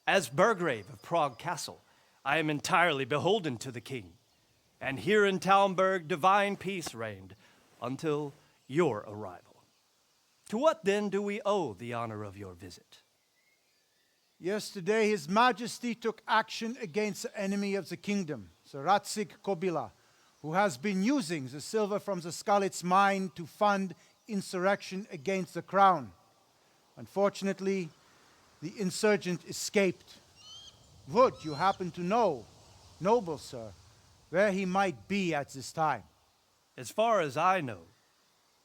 As Burgrave of Prague Castle, I am entirely beholden to the king, and here in Talmberg divine peace reigned until your arrival. To what then do we owe the honor of your visit? Yesterday, His Majesty took action against the enemy of the kingdom, Sir Ratsig Kobila, who has been using the silver from the Skalitz mine to fund insurrection against the crown. Unfortunately, the insurgent escaped. Would you happen to know, noble sir, where he might be at this time? As far as I know,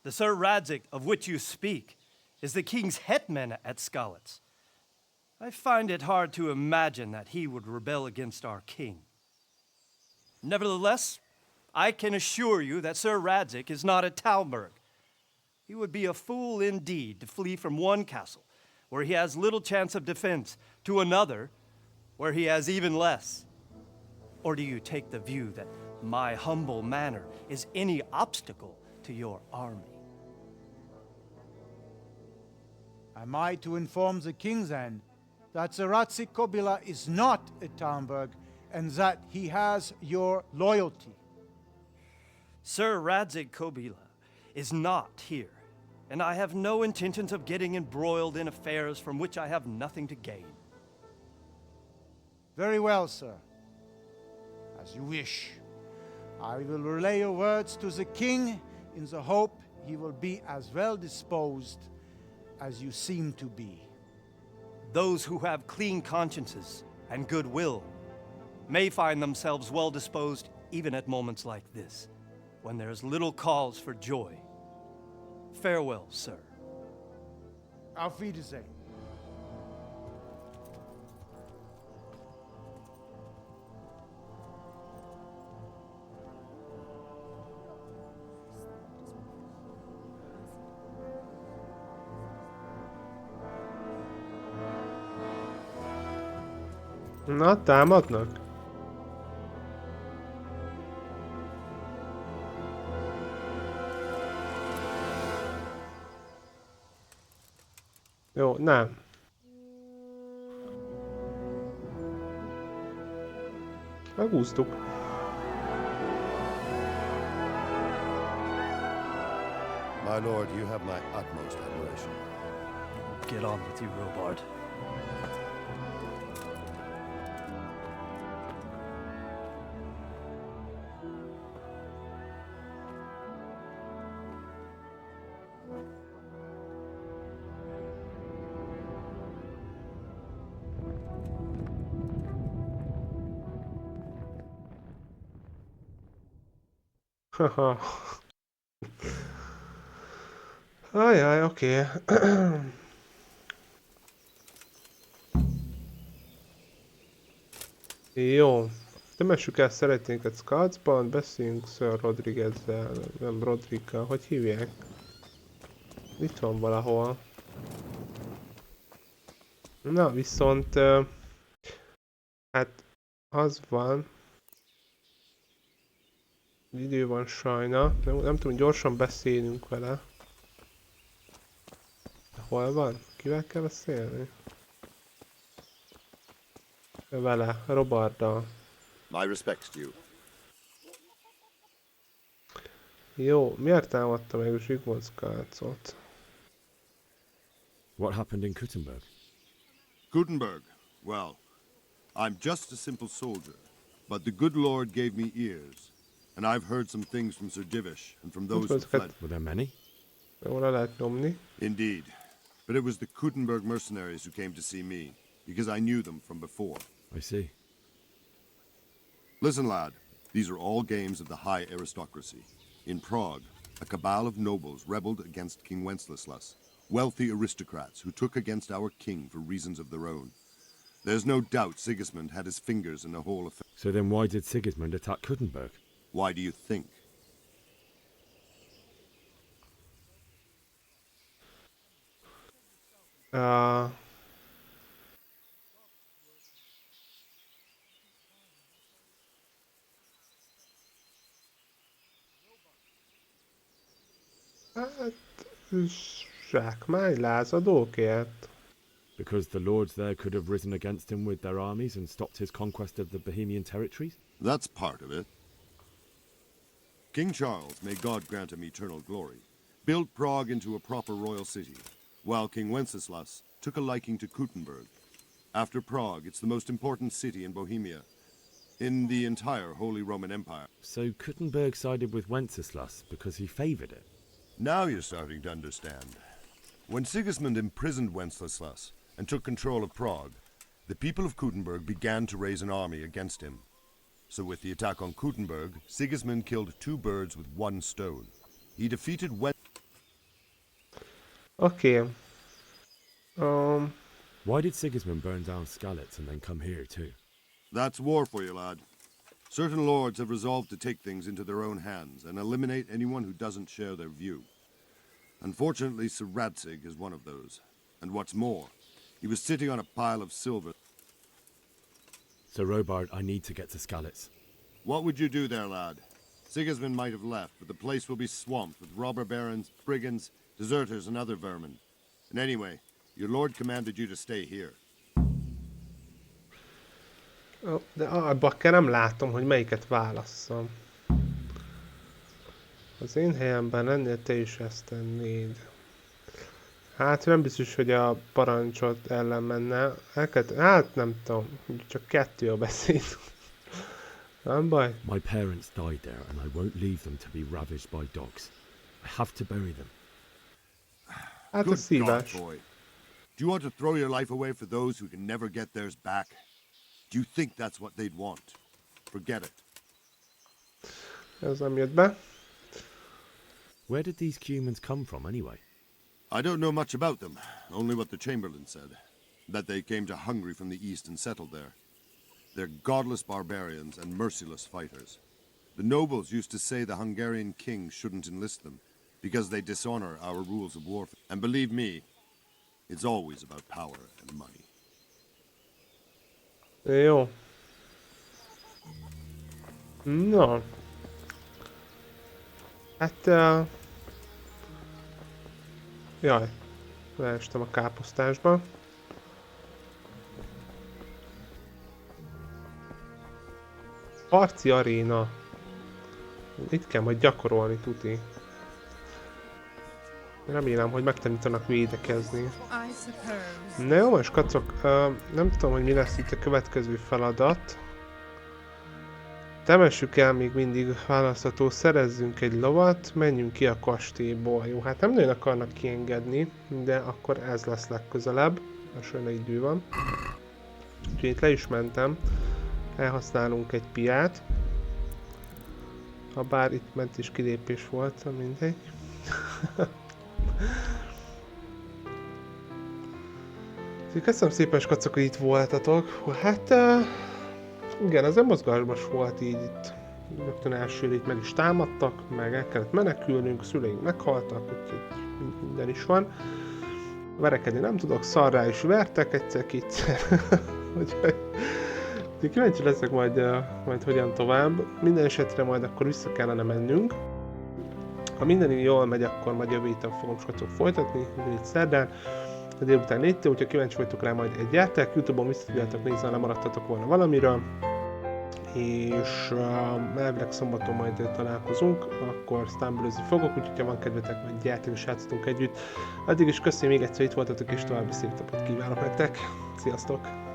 the Sir Radzic of which you speak is the king's hetman at Skalitz. I find it hard to imagine that he would rebel against our king. Nevertheless, I can assure you that Sir Radzic is not at Talmberg. He would be a fool indeed to flee from one castle, where he has little chance of defense, to another, where he has even less. Or do you take the view that my humble manner is any obstacle to your army? Am I to inform the king then that Sir Ratsig Kobila is not at Talmberg and that he has your loyalty? Sir Radzic Kobila is not here, and I have no intentions of getting embroiled in affairs from which I have nothing to gain. Very well, sir. As you wish. I will relay your words to the king in the hope he will be as well disposed as you seem to be. Those who have clean consciences and goodwill may find themselves well disposed even at moments like this, when there is little cause for joy. Farewell, sir. Auf Wiedersehen. Na, támadnak? Jó, nem. Megúsztuk. My lord, you have my utmost admiration. Get on with you, Robard. Haha. Ajaj, oké. Jó. Temessük el szeretnénket Scotsban, beszéljünk Sir Rodriguezzel, nem Rodriggal, hogy hívják? Itt van valahol. Na, viszont Hát, az van. Idő van sajna. Nem tudom, gyorsan beszélünk vele. Hol van? Kivel kell beszélni? Vele, Robarddal. My respects to you. Jó, miért támadta meg Zsigmondszkácot? What happened in Kuttenberg? Gutenberg. Well, I'm just a simple soldier, but the good Lord gave me ears, and I've heard some things from Sir Divish and from those who fled. Were there many? Indeed, but it was the Kuttenberg mercenaries who came to see me, because I knew them from before. I see. Listen, lad, these are all games of the high aristocracy. In Prague, a cabal of nobles rebelled against King Wenceslas, wealthy aristocrats who took against our king for reasons of their own. There's no doubt Sigismund had his fingers in the whole affair. So then why did Sigismund attack Kuttenberg? Why do you think? Hát, zsákmány lázadókért. Because the lords there could have risen against him with their armies and stopped his conquest of the Bohemian territories? That's part of it. King Charles, may God grant him eternal glory, built Prague into a proper royal city, while King Wenceslas took a liking to Kuttenberg. After Prague, it's the most important city in Bohemia, in the entire Holy Roman Empire. So Kuttenberg sided with Wenceslas because he favoured it? Now you're starting to understand. When Sigismund imprisoned Wenceslas and took control of Prague, the people of Kuttenberg began to raise an army against him. So with the attack on Kuttenberg, Sigismund killed 2 birds with 1 stone. He defeated Okay. Why did Sigismund burn down Skalitz and then come here too? That's war for you, lad. Certain lords have resolved to take things into their own hands and eliminate anyone who doesn't share their view. Unfortunately, Sir Radzig is one of those. And what's more, he was sitting on a pile of silver. So Robard, I need to get to Skalitz. What would you do there, lad? Sigismund might have left, but the place will be swamped with robber barons, brigands, deserters, and other vermin. And anyway, your lord commanded you to stay here. De bakker nem látom, hogy melyiket válasszam. Az én helyemben lennél, te is ezt tennéd. Hát nem biztos, hogy a parancsot ellen menne. Hát nem tudom, csak 2 a beszéd. Nem baj. My parents died there and I won't leave them to be ravaged by dogs. I have to bury them. Hát a szívás. God, boy. Do you want to throw your life away for those who can never get theirs back? Do you think that's what they'd want? Forget it. Ez nem jött be. Where did these humans come from anyway? I don't know much about them, only what the Chamberlain said. That they came to Hungary from the east and settled there. They're godless barbarians and merciless fighters. The nobles used to say the Hungarian king shouldn't enlist them, because they dishonor our rules of warfare. And believe me, it's always about power and money. Jó. No. Hát... Jaj. Leestem a káposztásba. Harci aréna. Itt kell majd gyakorolni, tuti. Remélem, hogy megtanítanak védekezni. Na jó, most kacok, nem tudom, hogy mi lesz itt a következő feladat. Temessük el még mindig választható, szerezzünk egy lovat, menjünk ki a kastélyból. Jó, hát nem nagyon akarnak kiengedni, de akkor ez lesz legközelebb. Most olyan idő van. Úgyhogy itt le is mentem. Elhasználunk egy piát. Habár itt ment is kilépés volt, mindegy. Köszönöm szépen, skacok, hogy itt voltatok. Hát, igen, az mozgalmas volt így itt. Rögtön első itt meg is támadtak, meg el kellett menekülnünk, szüleink meghaltak, úgyhogy minden is van. Verekedni nem tudok, szarrá is vertek egyszer-kétszer. Úgyhogy Kíváncsi leszek majd hogyan tovább. Minden esetre majd akkor vissza kellene mennünk. Ha minden jól megy, akkor majd jövő héten fogom sokat folytatni, ugyanígy szerdán, a délután 4-től, hogyha kíváncsi vagytok rá, majd egy játék, YouTube-on vissza tudjátok nézni, ha lemaradtatok volna valamiről, és elvileg szombaton majd találkozunk, akkor stumble-özni fogok, úgyhogy ha van kedvetek, majd gyertek és játszhatunk együtt. Addig is köszönöm még egyszer, hogy itt voltatok, és további szép napot kívánok nektek. Sziasztok!